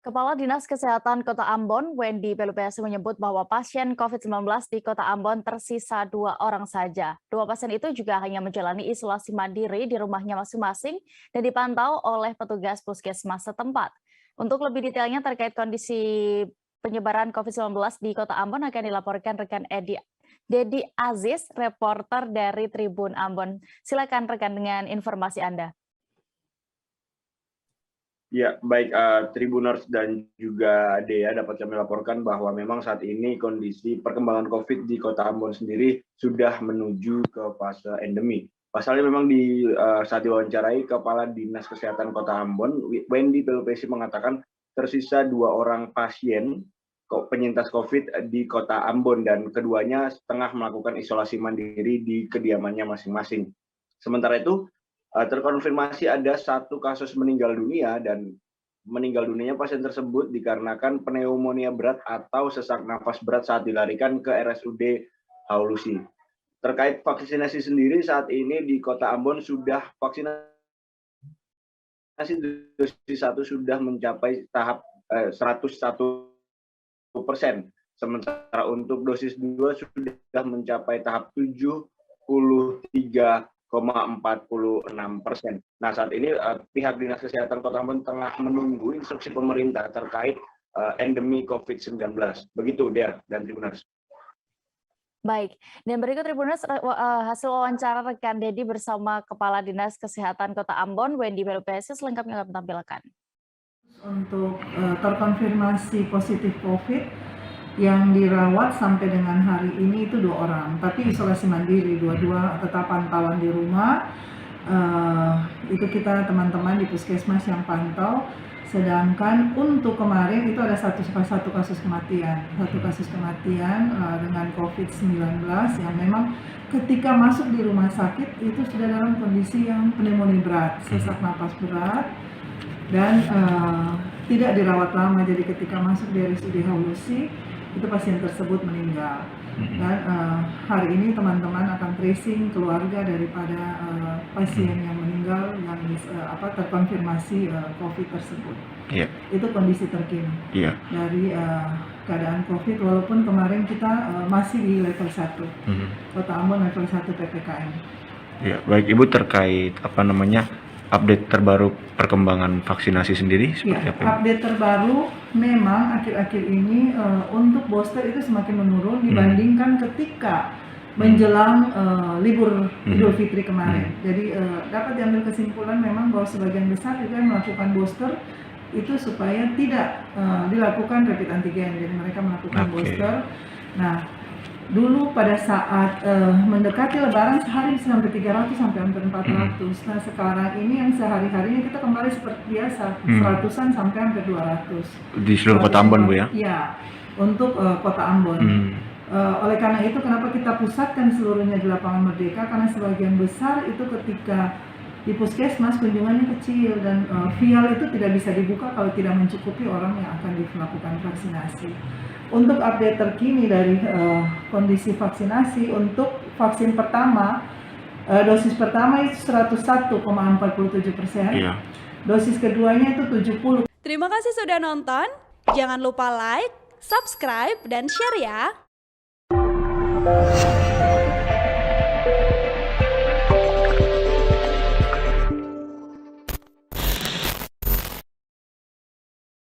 Kepala Dinas Kesehatan Kota Ambon, Wendy Pelupesi menyebut bahwa pasien COVID-19 di Kota Ambon tersisa 2 orang saja. 2 pasien itu juga hanya menjalani isolasi mandiri di rumahnya masing-masing dan dipantau oleh petugas puskesmas setempat. Untuk lebih detailnya terkait kondisi penyebaran COVID-19 di Kota Ambon akan dilaporkan rekan Dedi Aziz, reporter dari Tribun Ambon. Silakan rekan dengan informasi Anda. Ya, baik Tribuners dan juga Dea dapat kami laporkan bahwa memang saat ini kondisi perkembangan COVID di Kota Ambon sendiri sudah menuju ke fase endemi. Pasalnya memang saat diwawancarai Kepala Dinas Kesehatan Kota Ambon, Wendy Pelupesi mengatakan tersisa 2 orang pasien penyintas COVID di Kota Ambon dan keduanya tengah melakukan isolasi mandiri di kediamannya masing-masing. Sementara itu, terkonfirmasi ada 1 kasus meninggal dunia dan meninggal dunianya pasien tersebut dikarenakan pneumonia berat atau sesak nafas berat saat dilarikan ke RSUD Haulusi. Terkait vaksinasi sendiri saat ini di Kota Ambon sudah vaksinasi dosis 1 sudah mencapai tahap 101%. Sementara untuk dosis 2 sudah mencapai tahap 73,46%. Nah, saat ini pihak Dinas Kesehatan Kota Ambon tengah menunggu instruksi pemerintah terkait endemi COVID-19. Begitu, Dea dan Tribuners. Baik, dan berikut Tribuners hasil wawancara rekan Dedi bersama Kepala Dinas Kesehatan Kota Ambon, Wendy Pelupesi, selengkapnya kami tampilkan. Untuk terkonfirmasi positif COVID yang dirawat sampai dengan hari ini itu 2 orang, tapi isolasi mandiri, 2 tetap pantauan di rumah. Itu kita teman-teman di puskesmas yang pantau. Sedangkan untuk kemarin itu ada satu kasus kematian dengan COVID-19 yang memang ketika masuk di rumah sakit itu sudah dalam kondisi yang pneumonia berat, sesak napas berat, dan tidak dirawat lama. Jadi ketika masuk di RSUD Haulusi itu pasien tersebut meninggal. Dan hari ini teman-teman akan tracing keluarga daripada pasien yang meninggal yang terkonfirmasi COVID tersebut. Yeah. Itu kondisi terkini dari keadaan COVID, walaupun kemarin kita masih di level 1, Kota Ambon level 1 PPKM. Ya, baik Ibu, terkait update terbaru perkembangan vaksinasi sendiri seperti apa? Update terbaru memang akhir-akhir ini untuk booster itu semakin menurun dibandingkan ketika menjelang libur Idul Fitri kemarin. Jadi dapat diambil kesimpulan memang bahwa sebagian besar juga yang melakukan booster itu supaya tidak dilakukan rapid antigen. Jadi mereka melakukan booster. Nah, dulu pada saat mendekati Lebaran sehari bisa sampai 300 sampai hampir 400. Nah, sekarang ini yang sehari-harinya kita kembali seperti biasa, 100-an sampai hampir 200. Di seluruh Kota Ambon, Bu, ya? Iya, untuk Kota Ambon. Oleh karena itu kenapa kita pusatkan seluruhnya di Lapangan Merdeka, karena sebagian besar itu ketika di puskesmas kunjungannya kecil dan vial itu tidak bisa dibuka kalau tidak mencukupi orang yang akan dilakukan vaksinasi. Untuk update terkini dari kondisi vaksinasi, untuk vaksin pertama, dosis pertama itu 101,47%, dosis keduanya itu 70%. Terima kasih sudah nonton, jangan lupa like, subscribe, dan share ya!